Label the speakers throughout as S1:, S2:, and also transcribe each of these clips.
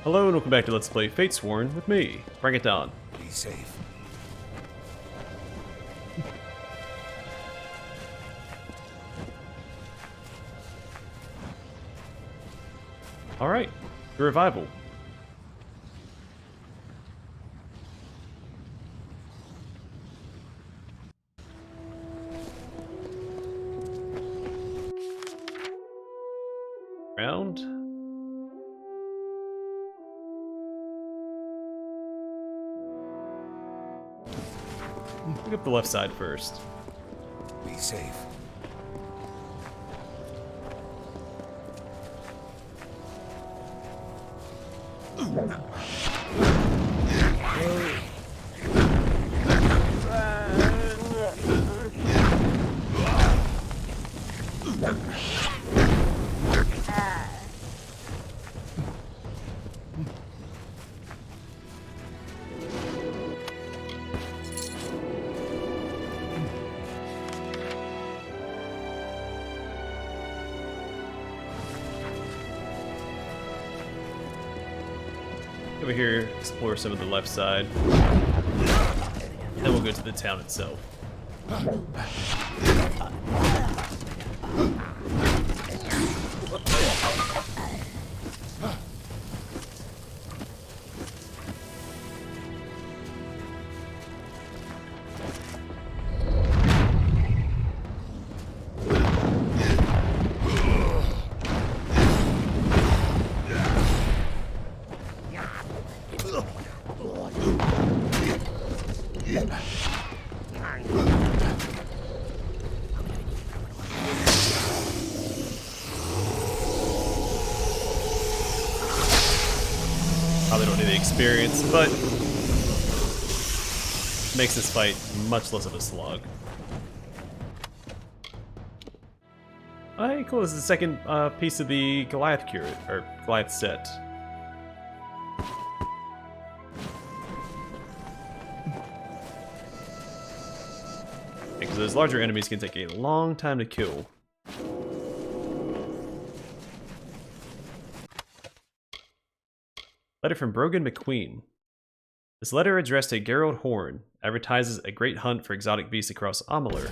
S1: Hello and welcome back to Let's Play Fatesworn with me, Brigand.
S2: Be safe.
S1: Alright, the revival. Round. Pick up the left side first.
S2: Be safe.
S1: Over here, explore some of the left side. Then we'll go to the town itself. Probably don't need the experience, but makes this fight much less of a slog. Hey, cool, this is the second piece of the Goliath curate, or Goliath set. Because those larger enemies can take a long time to kill. Letter from Brigand McQueen. This letter addressed to Gerald Horn advertises a great hunt for exotic beasts across Amalur.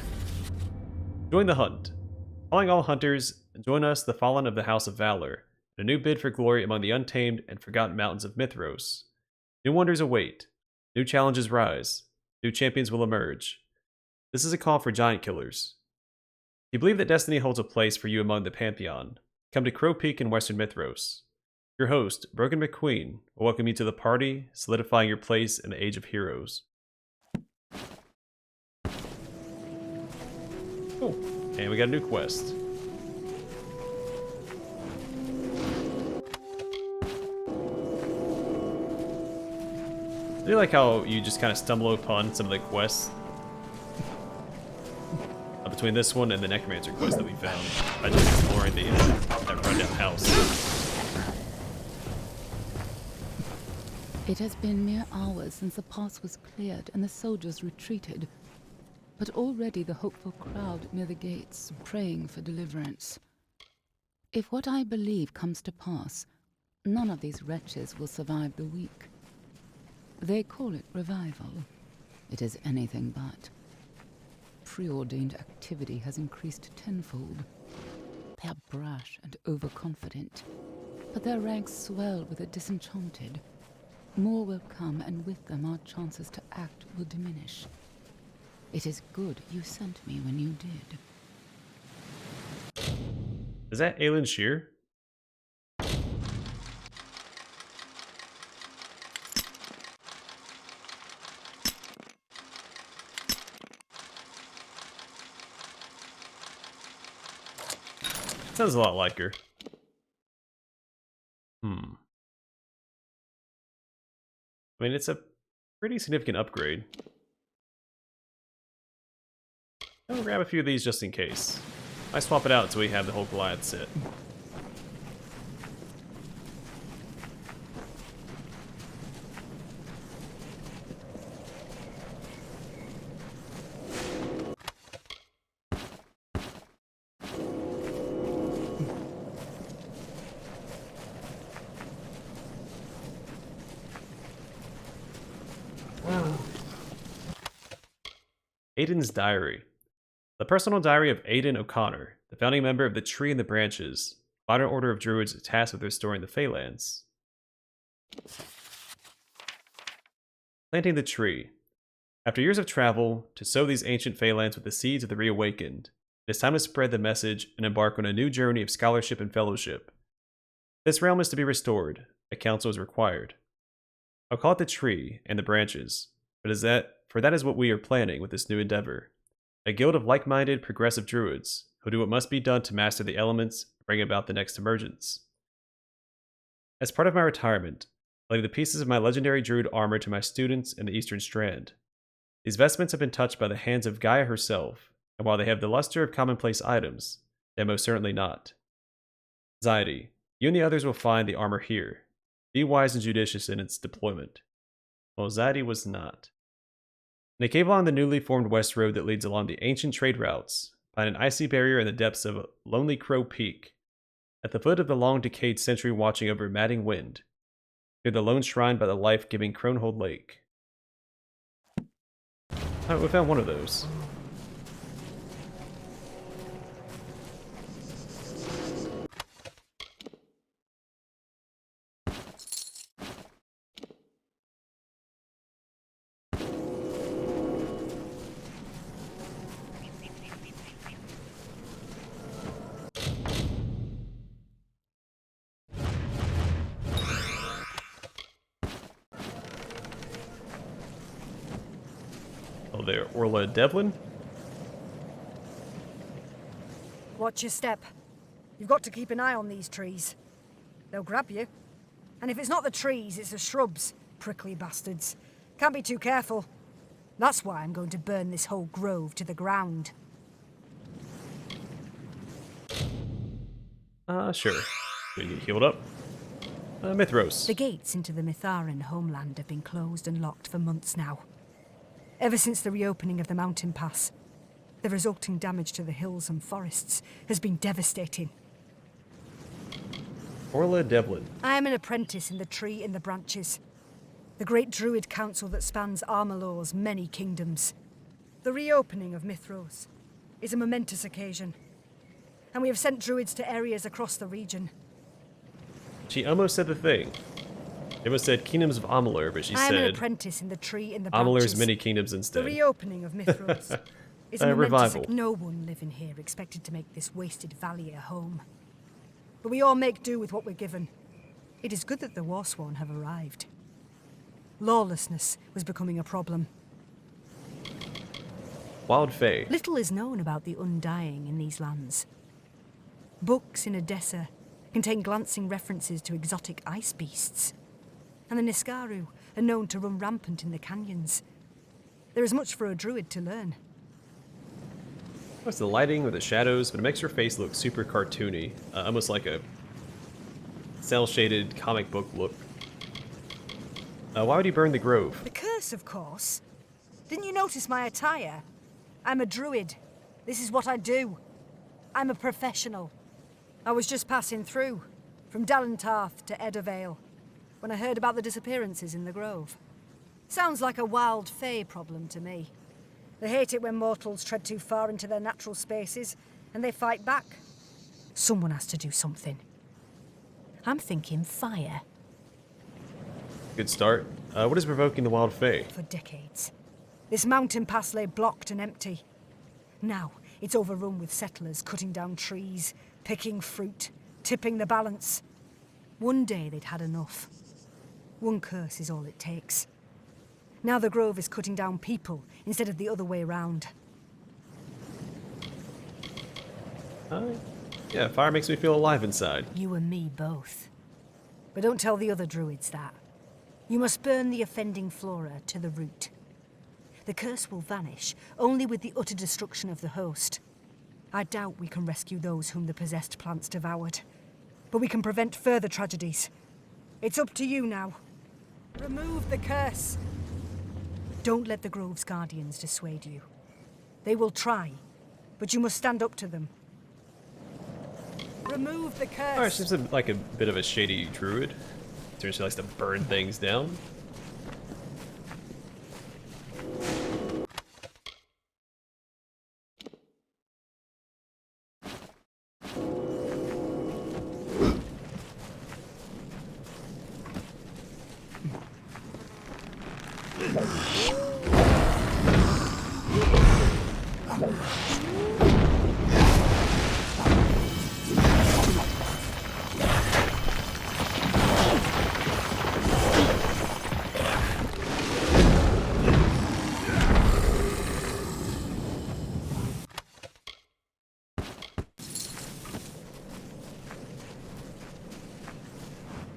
S1: Join the hunt. Calling all hunters, join us, the fallen of the House of Valor, in a new bid for glory among the untamed and forgotten mountains of Mithros. New wonders await. New challenges rise. New champions will emerge. This is a call for giant killers. If you believe that destiny holds a place for you among the Pantheon, come to Crow Peak in Western Mithros. Your host, Brigand McQueen, will welcome you to the party, solidifying your place in the Age of Heroes. Cool. And we got a new quest. I do like how you just kind of stumble upon some of the quests between this one and the Necromancer quest that we found by just exploring the that rundown house.
S3: It has been mere hours since the pass was cleared and the soldiers retreated, but already the hopeful crowd near the gates praying for deliverance. If what I believe comes to pass, none of these wretches will survive the week. They call it revival. It is anything but. Preordained activity has increased tenfold. They are brash and overconfident, but their ranks swell with the disenchanted. More will come, and with them our chances to act will diminish. It is good you sent me when you did.
S1: Is that Aidan Shear? Sounds a lot like her. I mean, it's a pretty significant upgrade. I'll grab a few of these just in case. I swap it out so we have the whole Goliath set. Aidan's Diary. The personal diary of Aidan O'Connor, the founding member of the Tree and the Branches, modern order of druids tasked with restoring the Feylands. Planting the tree. After years of travel, to sow these ancient Feylands with the seeds of the reawakened, it is time to spread the message and embark on a new journey of scholarship and fellowship. This realm is to be restored. A council is required. I'll call it the Tree and the Branches, but that is what we are planning with this new endeavor. A guild of like-minded, progressive druids who do what must be done to master the elements and bring about the next emergence. As part of my retirement, I leave the pieces of my legendary druid armor to my students in the Eastern Strand. These vestments have been touched by the hands of Gaia herself, and while they have the luster of commonplace items, they are most certainly not. Zaidi, you and the others will find the armor here. Be wise and judicious in its deployment. Well, Zaidi was not. In a cave along the newly formed west road that leads along the ancient trade routes, find an icy barrier in the depths of Lonely Crow Peak. At the foot of the long decayed sentry watching over Madding Wind, near the lone shrine by the life-giving Cronehold Lake. Alright, we found one of those. Oh, there, Orla Devlin.
S4: Watch your step. You've got to keep an eye on these trees. They'll grab you. And if it's not the trees, it's the shrubs. Prickly bastards. Can't be too careful. That's why I'm going to burn this whole grove to the ground.
S1: Sure. We get healed up. Mithros.
S4: The gates into the Mitharan homeland have been closed and locked for months now. Ever since the reopening of the mountain pass, the resulting damage to the hills and forests has been devastating.
S1: Orla Devlin.
S4: I am an apprentice in the Tree and the Branches, the great druid council that spans Amalur's many kingdoms. The reopening of Mithros is a momentous occasion, and we have sent druids to areas across the region.
S1: She almost said the thing. It was said Kingdoms of Amalur, but she
S4: I am an
S1: said
S4: apprentice in the Tree and the Branches.
S1: Amalur's many kingdoms instead.
S4: The reopening of Mithros is a
S1: A
S4: momentous.
S1: revival.
S4: No one living here expected to make this wasted valley a home. But we all make do with what we're given. It is good that the Warsworn have arrived. Lawlessness was becoming a problem.
S1: Wild Fae.
S4: Little is known about the Undying in these lands. Books in Odessa contain glancing references to exotic ice beasts. And the Niskaru are known to run rampant in the canyons. There is much for a druid to learn.
S1: What's the lighting or the shadows, but it makes her face look super cartoony, almost like a cel-shaded comic book look. Why would he burn the grove?
S4: The curse, of course. Didn't you notice my attire? I'm a druid. This is what I do. I'm a professional. I was just passing through, from Dalentarth to Edavale, when I heard about the disappearances in the grove. Sounds like a wild fae problem to me. They hate it when mortals tread too far into their natural spaces, and they fight back. Someone has to do something. I'm thinking fire.
S1: Good start. What is provoking the wild fae?
S4: For decades, this mountain pass lay blocked and empty. Now, it's overrun with settlers cutting down trees, picking fruit, tipping the balance. One day they'd had enough. One curse is all it takes. Now the grove is cutting down people instead of the other way round.
S1: Yeah, fire makes me feel alive inside.
S4: You and me both. But don't tell the other druids that. You must burn the offending flora to the root. The curse will vanish only with the utter destruction of the host. I doubt we can rescue those whom the possessed plants devoured. But we can prevent further tragedies. It's up to you now. Remove the curse. Don't let the Grove's guardians dissuade you. They will try, but you must stand up to them. Remove the curse.
S1: Alright, seems like a bit of a shady druid. Turns she likes to burn things down.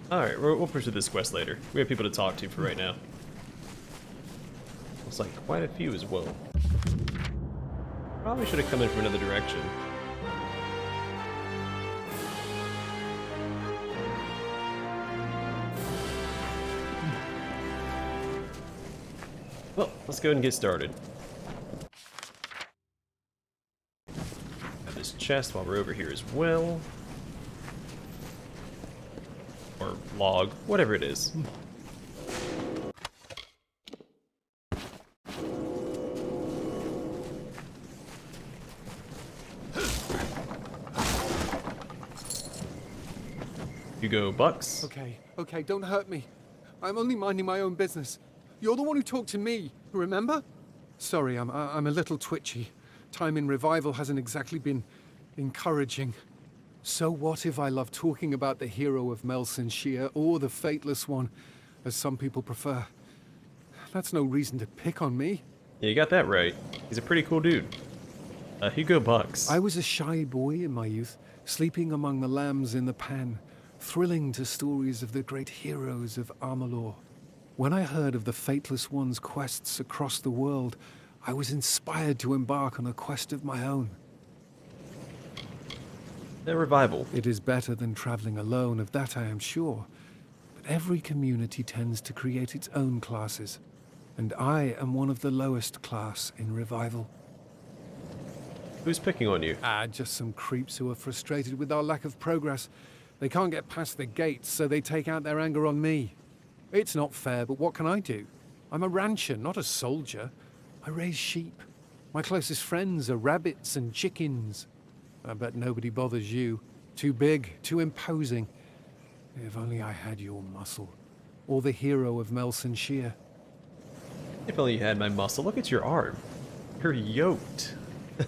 S1: Alright, we'll pursue this quest later. We have people to talk to for right now. Looks like quite a few as well. Probably should have come in from another direction. Well, let's go ahead and get started. Have this chest while we're over here as well. Or log, whatever it is. Hugo Bucks.
S5: Okay, don't hurt me. I'm only minding my own business. You're the one who talked to me, remember? Sorry, I'm a little twitchy. Time in Revival hasn't exactly been encouraging. So what if I love talking about the hero of Melsenshire, or the Fateless One, as some people prefer? That's no reason to pick on me.
S1: Yeah, you got that right. He's a pretty cool dude. Hugo Bucks.
S5: I was a shy boy in my youth, sleeping among the lambs in the pan, thrilling to stories of the great heroes of Amalur. When I heard of the Fateless One's quests across the world, I was inspired to embark on a quest of my own.
S1: A revival.
S5: It is better than traveling alone, of that I am sure. But every community tends to create its own classes, and I am one of the lowest class in Revival.
S1: Who's picking on you?
S5: Just some creeps who are frustrated with our lack of progress. They can't get past the gates, so they take out their anger on me. It's not fair, but what can I do? I'm a rancher, not a soldier. I raise sheep. My closest friends are rabbits and chickens. I bet nobody bothers you. Too big, too imposing. If only I had your muscle. Or the hero of Melsenshire.
S1: If only you had my muscle. Look at your arm. You're yoked.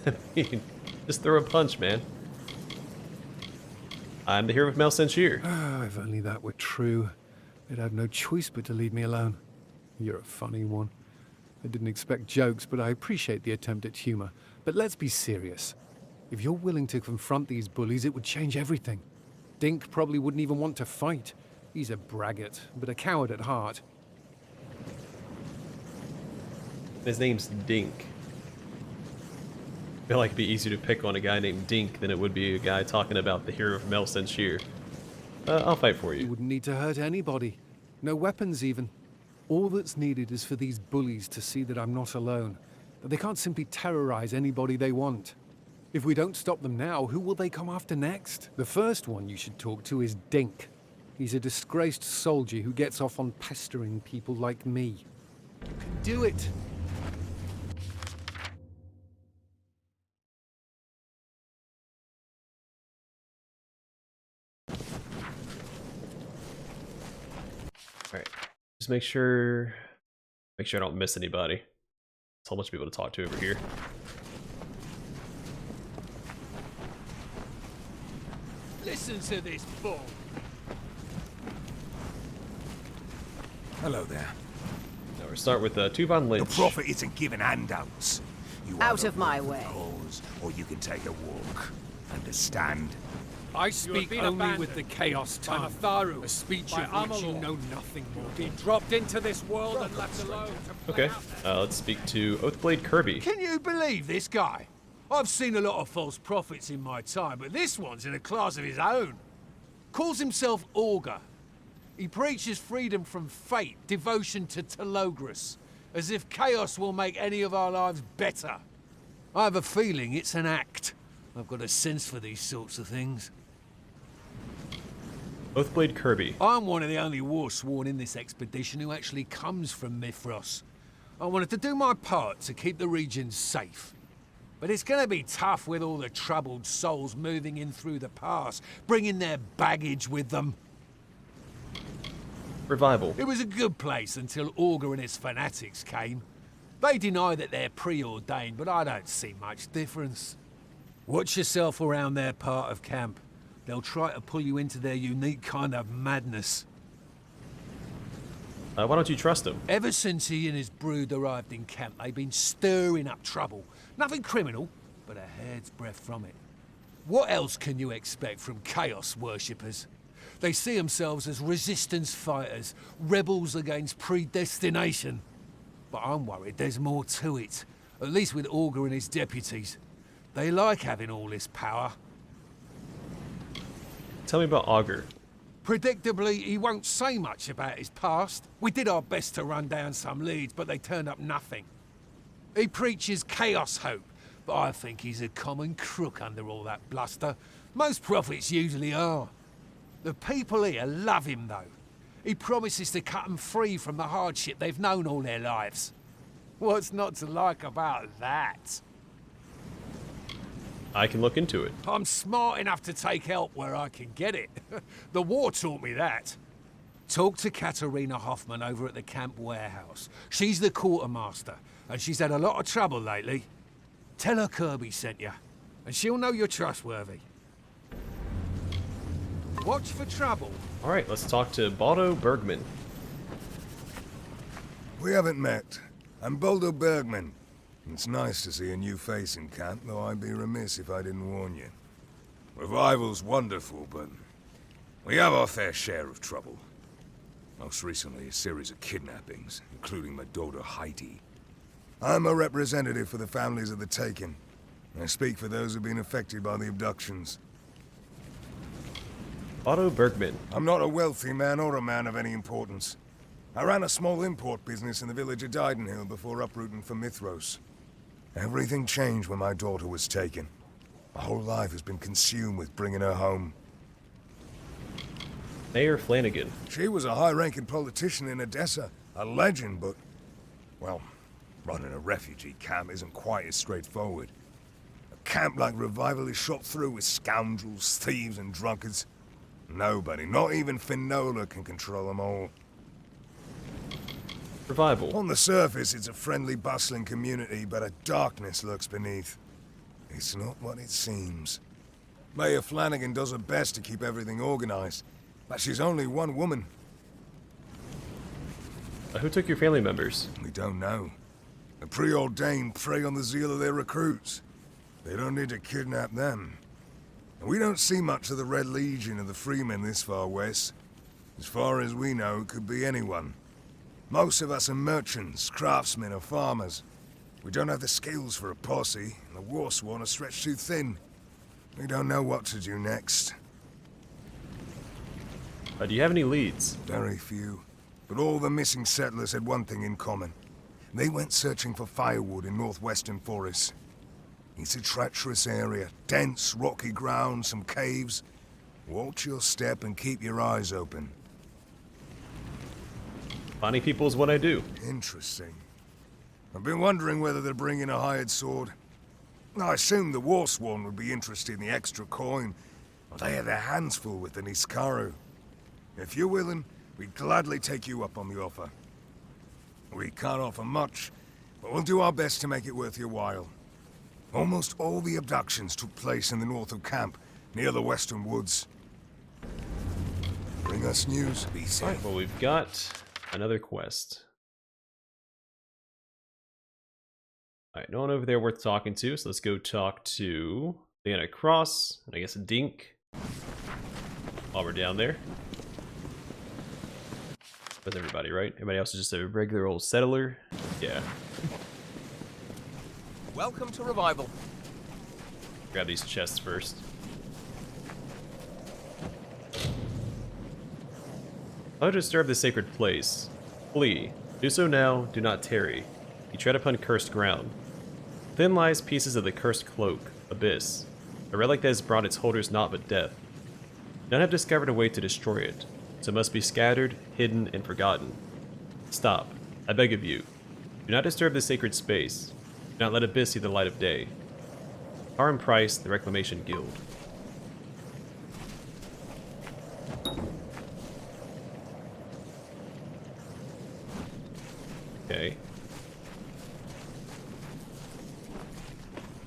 S1: I mean, just throw a punch, man. I'm the hero of Melsenshire.
S5: If only that were true. They'd have no choice but to leave me alone. You're a funny one. I didn't expect jokes, but I appreciate the attempt at humor. But let's be serious. If you're willing to confront these bullies, it would change everything. Dink probably wouldn't even want to fight. He's a braggart, but a coward at heart.
S1: His name's Dink. I feel like it'd be easier to pick on a guy named Dink than it would be a guy talking about the hero of Melsenshire. I'll fight for
S5: You
S1: you.
S5: wouldn't need to hurt anybody. No weapons even. All that's needed is for these bullies to see that I'm not alone. That they can't simply terrorize anybody they want. If we don't stop them now, who will they come after next? The first one you should talk to is Dink. He's a disgraced soldier who gets off on pestering people like me. You can do it.
S1: Alright. Just make sure I don't miss anybody. There's a whole bunch of people to talk to over here.
S6: Listen to this bull.
S2: Hello there.
S1: Now we'll start with Tuvan
S2: The
S1: Lynch.
S2: prophet isn't giving handouts. You
S7: Out
S2: either
S7: of my
S2: walk
S7: way.
S2: the cause, or you can take a walk. Understand?
S5: I speak
S6: been
S5: only
S6: abandoned
S5: with the Chaos
S6: by
S5: tongue,
S6: Matharu,
S5: a speech
S6: by
S5: of which you
S6: Amalur.
S5: know nothing more.
S6: Been dropped into this world and left alone. to play
S1: Okay,
S6: out
S1: let's speak to Oathblade Kirby.
S6: Can you believe this guy? I've seen a lot of false prophets in my time, but this one's in a class of his own. Calls himself Augur. He preaches freedom from fate, devotion to Telogris, as if chaos will make any of our lives better. I have a feeling it's an act. I've got a sense for these sorts of things.
S1: Oathblade Kirby.
S6: I'm one of the only Warsworn in this expedition who actually comes from Mithras. I wanted to do my part to keep the region safe. But it's gonna be tough with all the troubled souls moving in through the pass, bringing their baggage with them.
S1: Revival.
S6: It was a good place until Augur and his fanatics came. They deny that they're preordained, but I don't see much difference. Watch yourself around their part of camp. They'll try to pull you into their unique kind of madness.
S1: Why don't you trust him?
S6: Ever since he and his brood arrived in camp, they've been stirring up trouble. Nothing criminal, but a hair's breadth from it. What else can you expect from chaos worshippers? They see themselves as resistance fighters, rebels against predestination. But I'm worried there's more to it, at least with Augur and his deputies. They like having all this power.
S1: Tell me about Augur.
S6: Predictably, he won't say much about his past. We did our best to run down some leads, but they turned up nothing. He preaches chaos hope, but I think he's a common crook under all that bluster. Most prophets usually are. The people here love him, though. He promises to cut them free from the hardship they've known all their lives. What's not to like about that?
S1: I can look into it.
S6: I'm smart enough to take help where I can get it. The war taught me that. Talk to Katerina Hoffman over at the camp warehouse. She's the quartermaster, and she's had a lot of trouble lately. Tell her Kirby sent you, and she'll know you're trustworthy. Watch for trouble.
S1: Alright, let's talk to Baldo Bergman.
S7: We haven't met. I'm Baldo Bergman. It's nice to see a new face in camp, though I'd be remiss if I didn't warn you. Revival's wonderful, but we have our fair share of trouble. Most recently, a series of kidnappings, including my daughter Heidi. I'm a representative for the families of the taken. I speak for those who've been affected by the abductions.
S1: Baldo Bergman.
S7: I'm not a wealthy man or a man of any importance. I ran a small import business in the village of Didenhill before uprooting for Mithros. Everything changed when my daughter was taken. My whole life has been consumed with bringing her home.
S1: Mayor Flanagan.
S7: She was a high-ranking politician in Odessa, a legend, but, well, running a refugee camp isn't quite as straightforward. A camp like Revival is shot through with scoundrels, thieves, and drunkards. Nobody, not even Finola, can control them all.
S1: Revival.
S7: On the surface, it's a friendly, bustling community, but a darkness lurks beneath. It's not what it seems. Mayor Flanagan does her best to keep everything organized, but she's only one woman.
S1: Who took your family members?
S7: We don't know. The preordained prey on the zeal of their recruits. They don't need to kidnap them. And we don't see much of the Red Legion of the Freemen this far west. As far as we know, it could be anyone. Most of us are merchants, craftsmen, or farmers. We don't have the skills for a posse, and the Warsworn are stretched too thin. We don't know what to do next.
S1: Do you have any leads?
S7: Very few. But all the missing settlers had one thing in common. They went searching for firewood in northwestern forests. It's a treacherous area. Dense, rocky ground, some caves. Watch your step and keep your eyes open.
S1: Finding people is what I do.
S7: Interesting. I've been wondering whether they're bringing a hired sword. I assumed the Warsworn would be interested in the extra coin. But they have their hands full with the Niskaru. If you're willing, we'd gladly take you up on the offer. We can't offer much, but we'll do our best to make it worth your while. Almost all the abductions took place in the north of camp, near the western woods. Bring us news, be safe.
S1: Alright, well, we've got another quest. Alright, no one over there worth talking to, so let's go talk to Alana Cross, and I guess Dink, while we're down there. That's everybody, right? Everybody else is just a regular old settler? Yeah.
S8: Welcome to Revival.
S1: Grab these chests first. Don't disturb the sacred place. Flee. Do so now, do not tarry. You tread upon cursed ground. Within lies pieces of the cursed cloak, Abyss, a relic that has brought its holders naught but death. None have discovered a way to destroy it, so it must be scattered, hidden, and forgotten. Stop, I beg of you. Do not disturb the sacred space. Do not let Abyss see the light of day. Harm Price, the Reclamation Guild. Okay.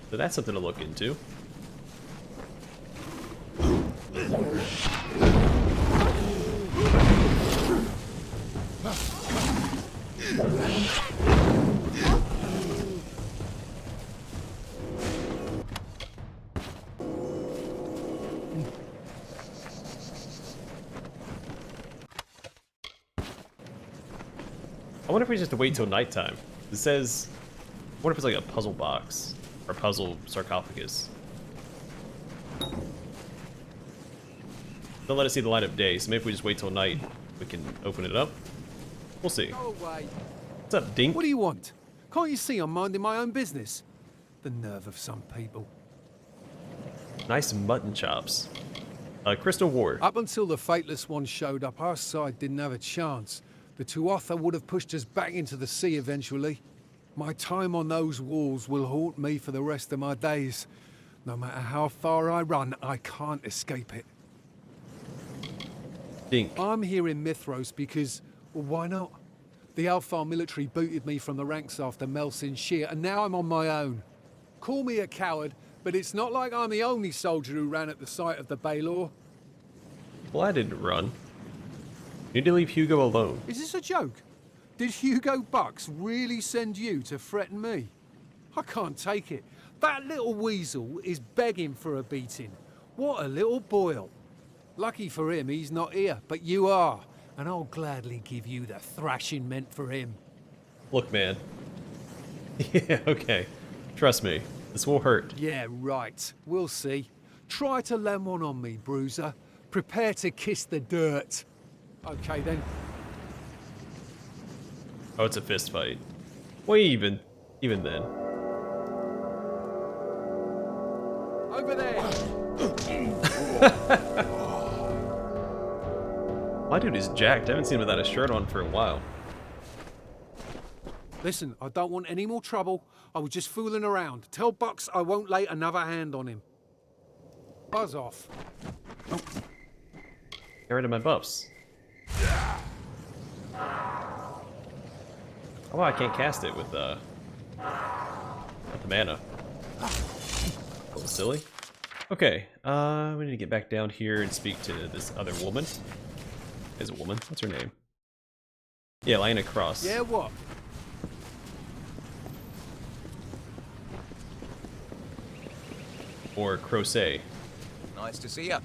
S1: So that's something to look into. I wonder if we just have to wait till nighttime. It says, what if it's like a puzzle box or puzzle sarcophagus? They'll let us see the light of day, so maybe if we just wait till night, we can open it up. We'll see.
S5: Go away.
S1: What's up, Dink?
S5: What do you want? Can't you see I'm minding my own business? The nerve of some people.
S1: Nice mutton chops. Crystal Ward.
S5: Up until the Fateless One showed up, our side didn't have a chance. The Tuatha would have pushed us back into the sea eventually. My time on those walls will haunt me for the rest of my days. No matter how far I run, I can't escape it.
S1: Dink.
S5: I'm here in Mithros because, well, why not? The Alfar military booted me from the ranks after Melsin Shear, and now I'm on my own. Call me a coward, but it's not like I'm the only soldier who ran at the sight of the Baelor.
S1: Well, I didn't run. You need to leave Hugo alone.
S5: Is this a joke? Did Hugo Bucks really send you to threaten me? I can't take it. That little weasel is begging for a beating. What a little boil. Lucky for him, he's not here, but you are. And I'll gladly give you the thrashing meant for him.
S1: Look, man. Yeah, okay. Trust me. This will hurt.
S5: Yeah, right. We'll see. Try to land one on me, bruiser. Prepare to kiss the dirt. Okay, then.
S1: Oh, it's a fist fight. Well, even then.
S5: Over there!
S1: My dude is jacked. I haven't seen him without a shirt on for a while.
S5: Listen, I don't want any more trouble. I was just fooling around. Tell Bucks I won't lay another hand on him. Buzz off.
S1: Get rid of my buffs. Oh, I can't cast it with the mana. A little silly. Okay, we need to get back down here and speak to this other woman. Is a woman? What's her name? Yeah, Alana Cross.
S5: Yeah, what?
S1: Or Crocet.
S8: Nice to see ya.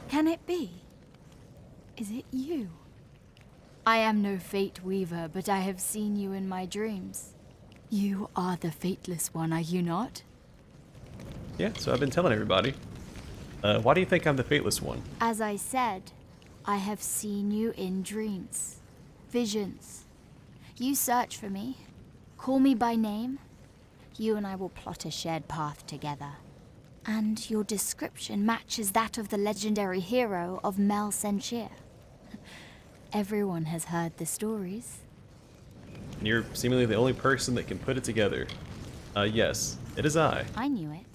S9: Can it be? Is it you? I am no fate weaver, but I have seen you in my dreams. You are the Fateless One, are you not?
S1: Yeah, so I've been telling everybody. Why do you think I'm the Fateless One?
S9: As I said, I have seen you in dreams. Visions. You search for me. Call me by name. You and I will plot a shared path together. And your description matches that of the legendary hero of Mel Senshir. Everyone has heard the stories.
S1: And you're seemingly the only person that can put it together. Yes, it is I.
S9: I knew it.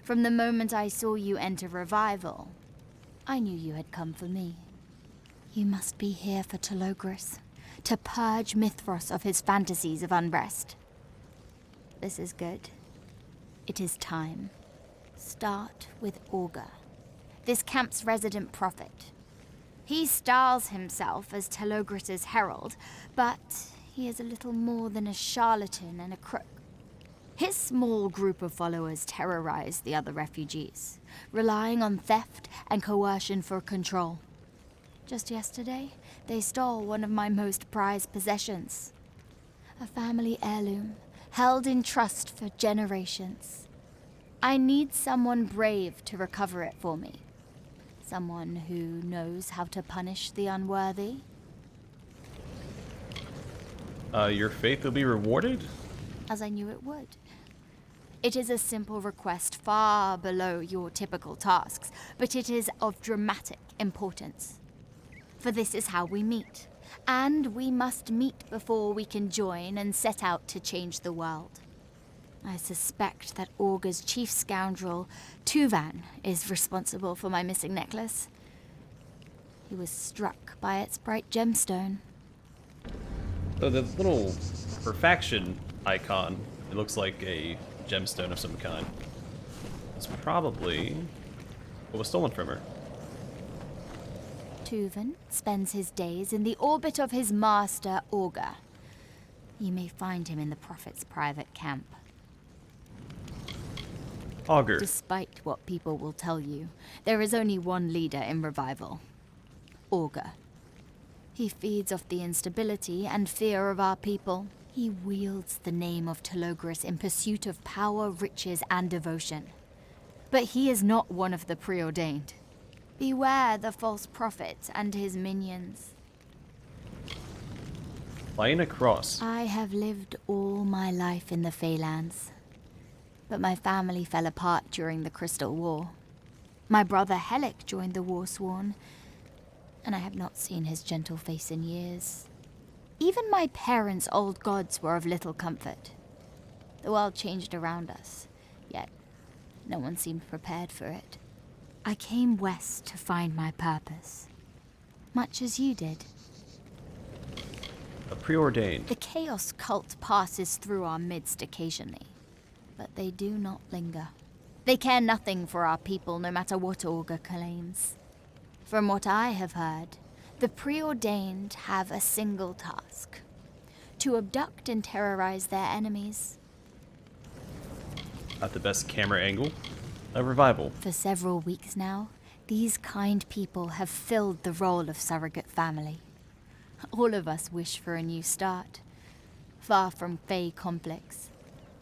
S9: From the moment I saw you enter Revival, I knew you had come for me. You must be here for Telogris, to purge Mithros of his fantasies of unrest. This is good. It is time. Start with Orga, this camp's resident prophet. He styles himself as Telogris' herald, but he is a little more than a charlatan and a crook. His small group of followers terrorize the other refugees, relying on theft and coercion for control. Just yesterday, they stole one of my most prized possessions. A family heirloom, held in trust for generations. I need someone brave to recover it for me. Someone who knows how to punish the unworthy.
S1: Your faith will be rewarded?
S9: As I knew it would. It is a simple request far below your typical tasks, but it is of dramatic importance. For this is how we meet, and we must meet before we can join and set out to change the world. I suspect that Orga's chief scoundrel, Tuvan, is responsible for my missing necklace. He was struck by its bright gemstone.
S1: So the little perfection icon, it looks like a gemstone of some kind. It's probably what was stolen from her.
S9: Tuvan spends his days in the orbit of his master, Orga. You may find him in the Prophet's private camp.
S1: Augur.
S9: Despite what people will tell you, there is only one leader in Revival. Orga. He feeds off the instability and fear of our people. He wields the name of Telogris in pursuit of power, riches, and devotion. But he is not one of the preordained. Beware the false prophet and his minions.
S1: Alana Cross.
S9: I have lived all my life in the Feylands, but my family fell apart during the Crystal War. My brother Helic joined the Warsworn, and I have not seen his gentle face in years. Even my parents' old gods were of little comfort. The world changed around us, yet no one seemed prepared for it. I came west to find my purpose, much as you did.
S1: A preordained.
S9: The Chaos cult passes through our midst occasionally, but they do not linger. They care nothing for our people, no matter what Orga claims. From what I have heard, the preordained have a single task: to abduct and terrorize their enemies.
S1: Not the best camera angle. A revival.
S9: For several weeks now, these kind people have filled the role of surrogate family. All of us wish for a new start, far from Fey conflicts.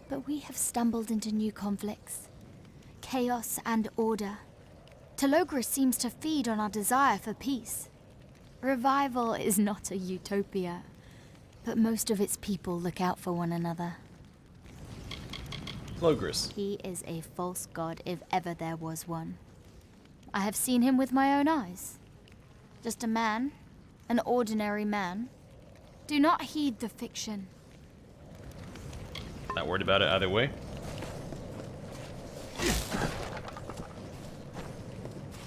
S9: But we have stumbled into new conflicts. Chaos and order. Telogris seems to feed on our desire for peace. Revival is not a utopia, but most of its people look out for one another.
S1: Telogris.
S9: He is a false god if ever there was one. I have seen him with my own eyes. Just a man, an ordinary man. Do not heed the fiction.
S1: Not worried about it either way.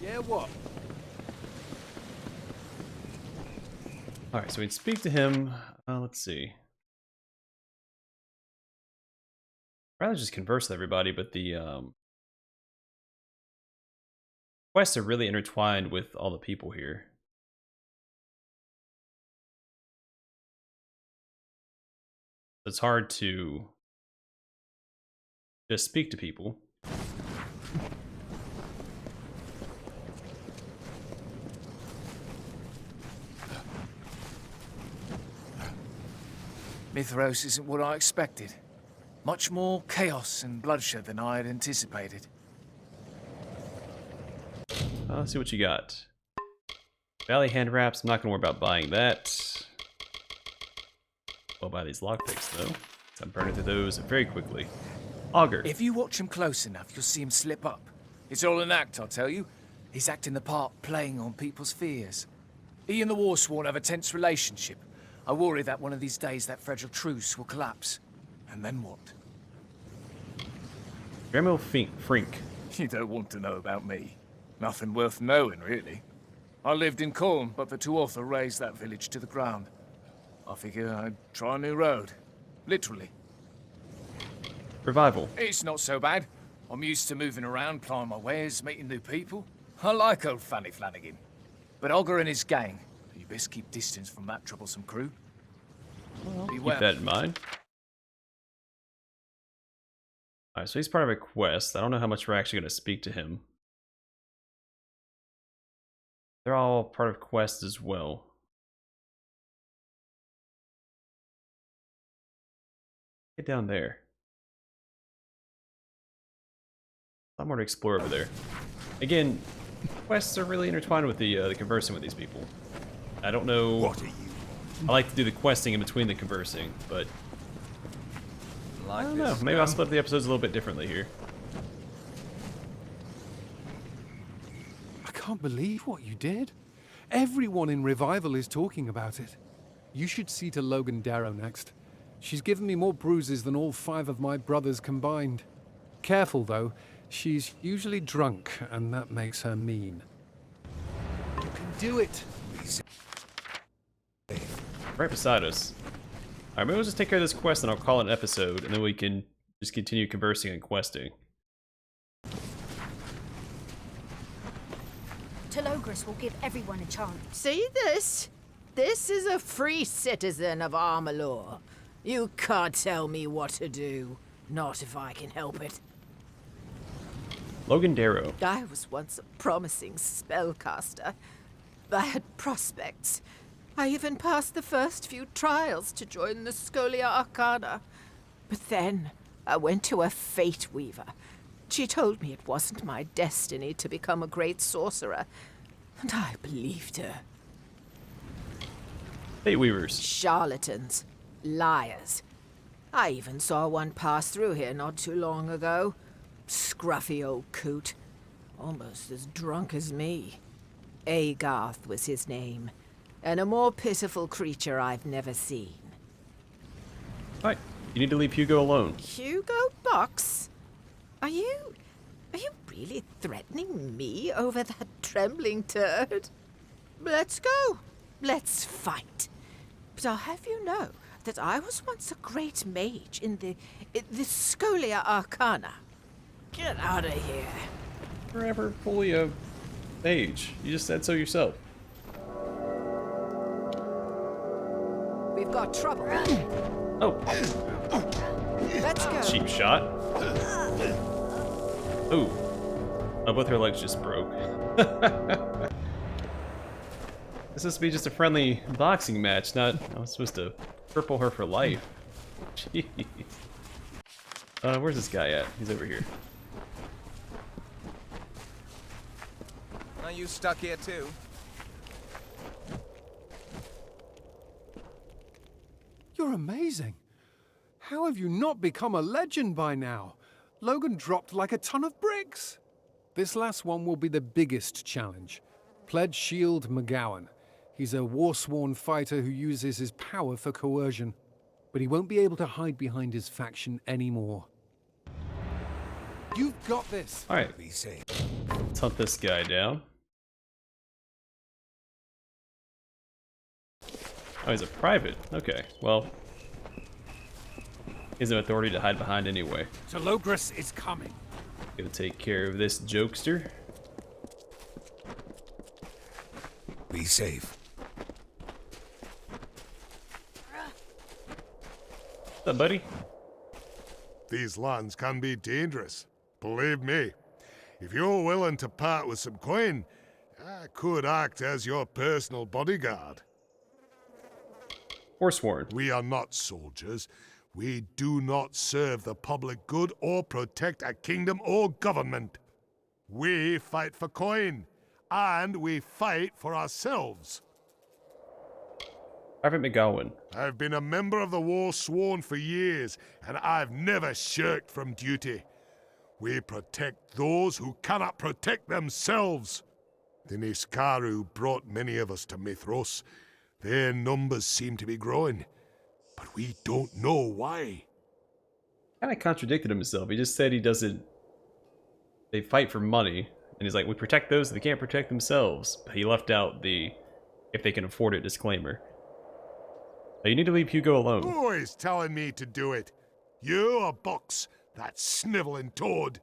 S6: Yeah, what?
S1: Alright, so we'd speak to him. Let's see. I'd rather just converse with everybody, but the quests are really intertwined with all the people here. It's hard to just speak to people.
S8: Mithros isn't what I expected. Much more chaos and bloodshed than I had anticipated.
S1: Let's see what you got. Valley hand wraps. I'm not gonna worry about buying that. I'll buy these lockpicks though. So I'm burning through those very quickly. Augur.
S8: If you watch him close enough, you'll see him slip up. It's all an act, I'll tell you. He's acting the part, playing on people's fears. He and the Warsworn have a tense relationship. I worry that one of these days that fragile truce will collapse. And then what?
S1: Gremil Frink.
S8: You don't want to know about me. Nothing worth knowing, really. I lived in Corn, but the Tuatha razed that village to the ground. I figure I'd try a new road. Literally.
S1: Revival.
S8: It's not so bad. I'm used to moving around, plying my wares, meeting new people. I like old Fanny Flanagan. But Olga and his gang, you best keep distance from that troublesome crew. Beware.
S1: Keep that in mind. Alright, so he's part of a quest. I don't know how much we're actually going to speak to him. They're all part of quests as well. Get down there. A lot more to explore over there. Again, quests are really intertwined with the conversing with these people. I don't know.
S2: What are you?
S1: I like to do the questing in between the conversing, but I don't know. Maybe I'll split the episodes a little bit differently here.
S5: I can't believe what you did. Everyone in Revival is talking about it. You should see to Logan Darrow next. She's given me more bruises than all 5 of my brothers combined. Careful, though. She's usually drunk, and that makes her mean. You can do it.
S1: Right beside us. Alright, maybe we'll just take care of this quest and I'll call it an episode, and then we can just continue conversing and questing.
S4: Telogris will give everyone a chance.
S10: See this? This is a free citizen of Amalur. You can't tell me what to do. Not if I can help it.
S1: Logan Darrow.
S10: I was once a promising spellcaster. I had prospects. I even passed the first few trials to join the Scholia Arcana. But then I went to a Fate Weaver. She told me it wasn't my destiny to become a great sorcerer, and I believed her.
S1: Fate Weavers.
S10: Charlatans. Liars. I even saw one pass through here not too long ago. Scruffy old coot. Almost as drunk as me. Agarth was his name, and a more pitiful creature I've never seen.
S1: Alright, you need to leave Hugo alone.
S10: Hugo Box? Are you really threatening me over that trembling turd? Let's go. Let's fight. But I'll have you know that I was once a great mage in the Scholia Arcana. Get out of here.
S1: Forever fully a mage. You just said so yourself.
S10: We've got trouble.
S1: Oh.
S10: Let's go.
S1: Cheap shot. Ooh. Oh, both her legs just broke. This is to be just a friendly boxing match, not... I was supposed to cripple her for life. Jeez. Where's this guy at? He's over here.
S11: Are you stuck here too?
S5: You're amazing. How have you not become a legend by now? Logan dropped like a ton of bricks. This last one will be the biggest challenge. Pledge Shield McGowan. He's a Warsworn fighter who uses his power for coercion, but he won't be able to hide behind his faction anymore. You've got this.
S1: Alright, let's hunt this guy down. Oh, he's a private. Okay, well, he has no authority to hide behind anyway.
S5: Telogris is coming.
S1: Gonna take care of this jokester.
S2: Be safe.
S1: What's up, buddy?
S7: These lands can be dangerous. Believe me. If you're willing to part with some coin, I could act as your personal bodyguard.
S1: Forsworn.
S7: We are not soldiers. We do not serve the public good or protect a kingdom or government. We fight for coin, and we fight for ourselves.
S1: Private McGowan.
S7: I've been a member of the Warsworn for years, and I've never shirked from duty. We protect those who cannot protect themselves. The Niskaru brought many of us to Mithros. Their numbers seem to be growing, but we don't know why.
S1: Kind of contradicted himself. He just said he doesn't... They fight for money, and he's like, we protect those that can't protect themselves. But he left out the if they can afford it disclaimer. But you need to leave Hugo alone.
S7: Who is telling me to do it? You or Box, that sniveling toad?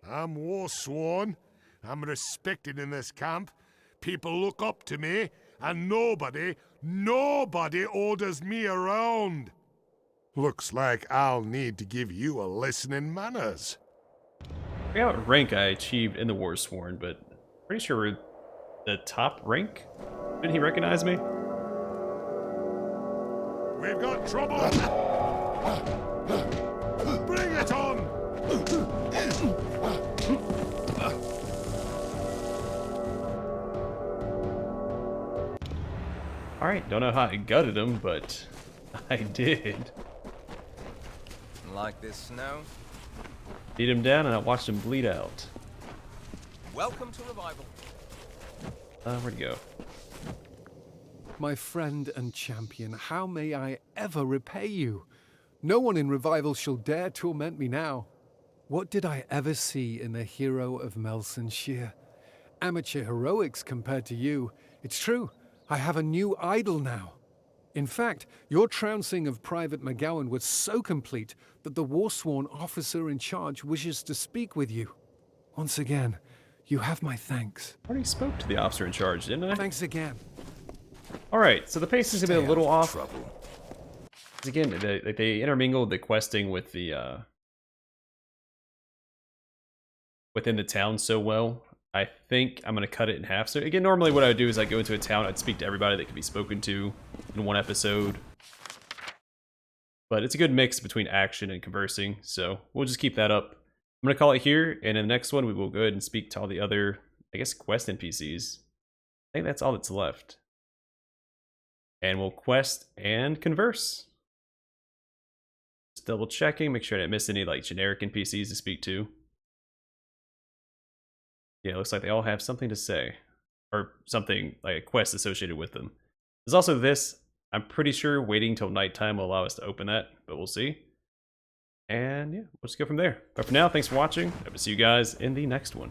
S7: I'm Warsworn. I'm respected in this camp. People look up to me, and nobody orders me around. Looks like I'll need to give you a lesson in manners.
S1: I forgot what rank I achieved in the Warsworn, but pretty sure we're the top rank. Didn't he recognize me?
S7: We've got trouble! Bring it on!
S1: Alright, don't know how I gutted him, but I did.
S11: Like this snow?
S1: Beat him down and I watched him bleed out.
S11: Welcome to Revival.
S1: Where'd he go?
S5: My friend and champion, how may I ever repay you? No one in Revival shall dare torment me now. What did I ever see in the hero of Melsenshire? amateur heroics compared to you. It's true, I have a new idol now. In fact, your trouncing of Private McGowan was so complete that the Warsworn officer in charge wishes to speak with you. Once again, you have my thanks.
S1: I already spoke to the officer in charge, didn't I?
S5: Thanks again.
S1: Alright, so the pace is gonna be a little off.
S7: Trouble.
S1: 'Cause again, they intermingled the questing with the within the town so well. I think I'm gonna cut it in half. So again, normally what I would do is I go into a town, I'd speak to everybody that could be spoken to in one episode. But it's a good mix between action and conversing, so we'll just keep that up. I'm gonna call it here, and in the next one we will go ahead and speak to all the other, I guess, quest NPCs. I think that's all that's left. And we'll quest and converse. Just double checking, make sure I didn't miss any like generic NPCs to speak to. Yeah, it looks like they all have something to say. Or something, like a quest associated with them. There's also this. I'm pretty sure waiting till nighttime will allow us to open that, but we'll see. And yeah, we'll just go from there. But for now, thanks for watching. Hope to see you guys in the next one.